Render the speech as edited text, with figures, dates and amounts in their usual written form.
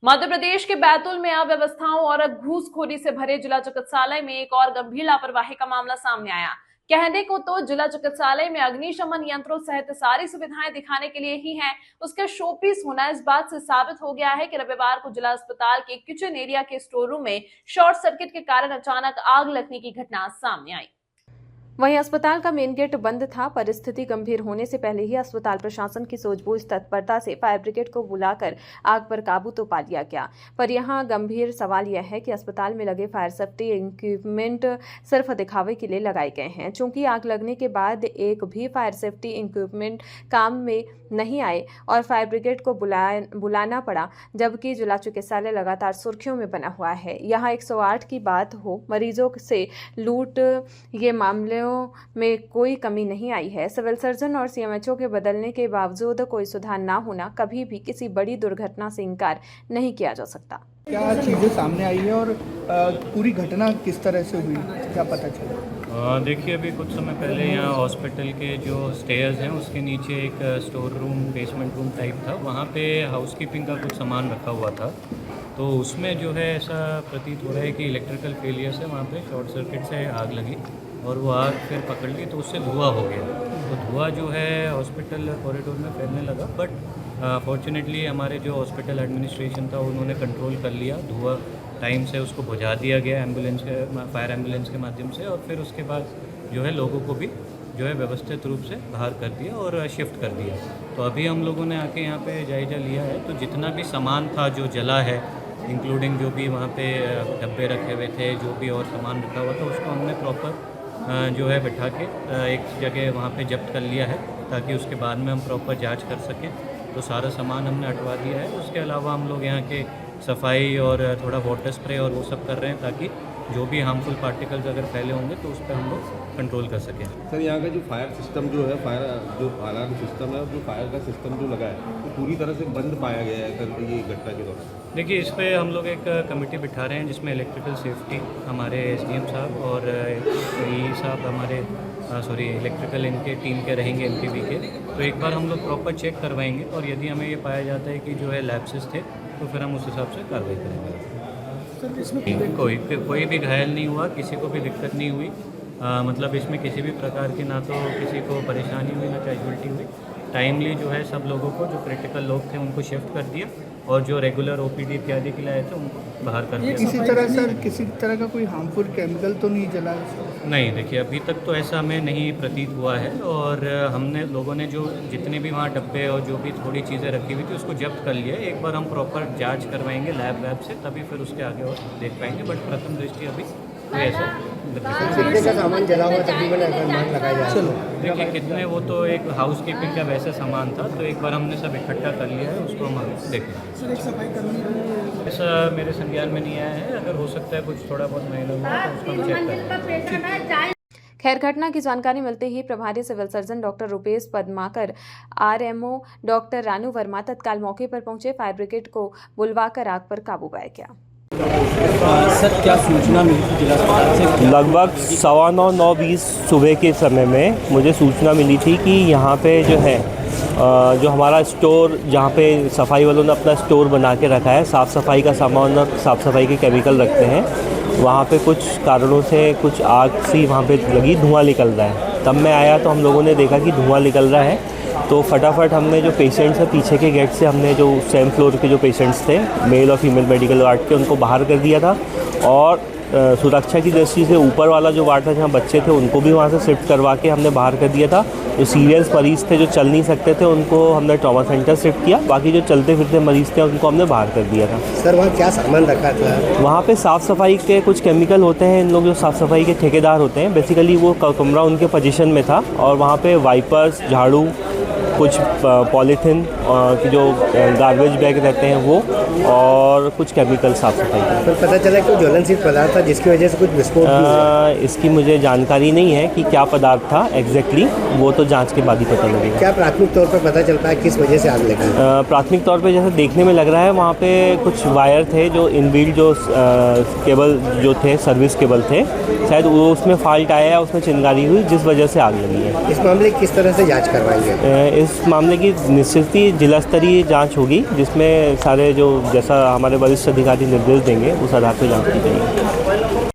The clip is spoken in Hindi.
मध्य प्रदेश के बैतूल में अव्यवस्थाओं और घूसखोरी से भरे जिला चिकित्सालय में एक और गंभीर लापरवाही का मामला सामने आया। कहने को तो जिला चिकित्सालय में अग्निशमन यंत्रों सहित सारी सुविधाएं दिखाने के लिए ही हैं, उसके शोपीस होना इस बात से साबित हो गया है कि रविवार को जिला अस्पताल के किचन एरिया के स्टोर रूम में शॉर्ट सर्किट के कारण अचानक आग लगने की घटना सामने आई। वहीं अस्पताल का मेन गेट बंद था। परिस्थिति गंभीर होने से पहले ही अस्पताल प्रशासन की सूझबूझ तत्परता से फायर ब्रिगेड को बुलाकर आग पर काबू तो पा लिया गया। पर यहां गंभीर सवाल यह है कि अस्पताल में लगे फायर सेफ्टी इक्विपमेंट सिर्फ दिखावे के लिए लगाए गए हैं। चूंकि आग लगने के बाद एक भी फायर सेफ्टी इक्विपमेंट काम में नहीं आए और फायर ब्रिगेड को बुलाना पड़ा, जबकि जिला चिकित्सालय लगातार सुर्खियों में बना हुआ है। यहाँ 108 की बात हो, मरीजों से लूट, ये मामले में कोई कमी नहीं आई है। सिविल सर्जन और सीएमएचओ के बदलने के बावजूद कोई सुधार ना होना कभी भी किसी बड़ी दुर्घटना से इनकार नहीं किया जा सकता। क्या चीज़ें सामने आई है और पूरी घटना किस तरह से हुई, क्या पता चला? देखिए, अभी कुछ समय पहले यहाँ हॉस्पिटल के जो स्टेयर्स हैं उसके नीचे एक store room, basement room type था। वहाँ पे हाउसकीपिंग का कुछ सामान रखा हुआ था, तो उसमें जो है ऐसा प्रतीत हो रहा है कि इलेक्ट्रिकल फेलियर से वहाँ पे शॉर्ट सर्किट से आग लगी और वो आग फिर पकड़ ली तो उससे धुआं हो गया। तो धुआं जो है हॉस्पिटल कॉरिडोर में फैलने लगा, बट फॉर्चुनेटली हमारे जो हॉस्पिटल एडमिनिस्ट्रेशन था उन्होंने कंट्रोल कर लिया। धुआं टाइम से उसको बुझा दिया गया फायर एम्बुलेंस के माध्यम से, और फिर उसके बाद जो है लोगों को भी जो है व्यवस्थित रूप से बाहर कर दिया और शिफ्ट कर दिया। तो अभी हम लोगों ने आके यहाँ पे जायज़ा लिया है, तो जितना भी सामान था जो जला है, इंक्लूडिंग जो भी वहाँ पे डब्बे रखे हुए थे, जो भी और सामान रखा हुआ था, उसको हमने प्रॉपर जो है बिठा के एक जगह वहाँ पे जब्त कर लिया है, ताकि उसके बाद में हम प्रॉपर जांच कर सकें। तो सारा सामान हमने हटवा दिया है। उसके अलावा हम लोग यहाँ के सफाई और थोड़ा वाटर स्प्रे और वो सब कर रहे हैं, ताकि जो भी हार्मफुल पार्टिकल्स अगर फैले होंगे तो उस पर हम लोग कंट्रोल कर सकें। सर, यहाँ का जो फायर सिस्टम जो है, फायर जो अलार्म सिस्टम है, जो फायर का सिस्टम जो लगा है वो पूरी तरह से बंद पाया गया है सर ये घटना के दौरान। देखिए, इस पर हम लोग एक कमेटी बिठा रहे हैं जिसमें इलेक्ट्रिकल सेफ्टी हमारे एसडीएम साहब और ई साहब हमारे इलेक्ट्रिकल इनके टीम के रहेंगे, एमपीवी के। तो एक बार हम लोग प्रॉपर चेक करवाएंगे और यदि हमें ये पाया जाता है कि जो है लैप्सेस थे तो फिर हम उस हिसाब से कार्रवाई करेंगे। कोई भी घायल नहीं हुआ, किसी को भी दिक्कत नहीं हुई। मतलब इसमें किसी भी प्रकार की ना तो किसी को परेशानी हुई ना कैजुअल्टी हुई। टाइमली जो है सब लोगों को, जो क्रिटिकल लोग थे उनको शिफ्ट कर दिया और जो रेगुलर ओपीडी इत्यादि के लिए आए थे उनको बाहर कर दिया। किसी तरह का कोई हार्मफुल केमिकल तो नहीं जला? नहीं, देखिए अभी तक तो ऐसा हमें नहीं प्रतीत हुआ है, और हमने लोगों ने जो जितने भी वहाँ डब्बे और जो भी थोड़ी चीज़ें रखी हुई थी उसको जब्त कर लिया। एक बार हम प्रॉपर जांच करवाएंगे लैब से, तभी फिर उसके आगे और देख पाएंगे। बट प्रथम दृष्टि अभी कोई ऐसा कितने का सामान जला हुआ तकरीबन अनुमान लगाया जाए? चलो देखिए, कितने, वो तो एक हाउस कीपिंग का वैसा सामान था, तो एक बार हमने सब इकट्ठा कर लिया है, उसको हम देखेंगे। ऐसा मेरे संज्ञान में नहीं आया है। अगर हो सकता है कुछ थोड़ा बहुत महिला हुआ तो उसको हम चेक करेंगे। खैर, घटना की जानकारी मिलते ही प्रभारी civil surgeon doctor Rupesh Padmakar, RMO doctor Ranu Verma तत्काल मौके पर पहुंचे। फायर ब्रिगेड को बुलवाकर आग पर काबू पाया गया। सर, क्या सूचना मिली जिला अस्पताल से? लगभग 9:15-9:20 सुबह के समय में मुझे सूचना मिली थी कि यहाँ पे जो है जो हमारा स्टोर, जहाँ पे सफाई वालों ने अपना स्टोर बना के रखा है, साफ़ सफाई का सामान और साफ़ सफाई के केमिकल रखते हैं, वहाँ पे कुछ कारणों से कुछ आग सी वहाँ पे लगी, धुआं निकल रहा है। तब मैं आया तो हम लोगों ने देखा कि धुआं निकल रहा है, तो फटाफट हमने जो पेशेंट्स हैं पीछे के गेट से, हमने जो सेम फ्लोर के जो पेशेंट्स थे, मेल और फीमेल मेडिकल वार्ड के, उनको बाहर कर दिया था। और सुरक्षा की दृष्टि से ऊपर वाला जो वार्ड था जहाँ बच्चे थे उनको भी वहाँ से शिफ्ट करवा के हमने बाहर कर दिया था। जो सीरियस मरीज़ थे, जो चल नहीं सकते थे, उनको हमने ट्रॉमा सेंटर शिफ्ट किया। बाकी जो चलते फिरते मरीज़ थे उनको हमने बाहर कर दिया था। सर, वहाँ क्या सामान रखा था? वहाँ पे साफ़ सफाई के कुछ केमिकल होते हैं। इन लोग जो साफ़ सफाई के ठेकेदार होते हैं, बेसिकली वो कमरा उनके पोजीशन में था, और वहाँ पे वाइपर्स, झाड़ू, कुछ पॉलीथीन की जो गार्बेज बैग रहते हैं वो, और कुछ केमिकल साफ़ सफाई का। सर, पता चला कि ज्वलनशील पदार्थ था जिसकी वजह से कुछ विस्फोट हुआ? इसकी मुझे जानकारी नहीं है कि क्या पदार्थ था एग्जैक्टली, वो तो जांच के बाद ही पता लगेगा। क्या प्राथमिक तौर पर पता चल पाया किस वजह से आग लगी? प्राथमिक तौर पे जैसे देखने में लग रहा है, वहाँ पे कुछ वायर थे जो इनबिल्ट जो केबल जो थे, सर्विस केबल थे, शायद वो उसमें फॉल्ट आया है, उसमें चिंगारी हुई, जिस वजह से आग लगी है। इस मामले की किस तरह से जाँच करवाएंगे? इस इस मामले की निश्चित ही जिला स्तरीय जांच होगी, जिसमें सारे जो जैसा हमारे वरिष्ठ अधिकारी निर्देश देंगे उस आधार पर जांच की जाएगी।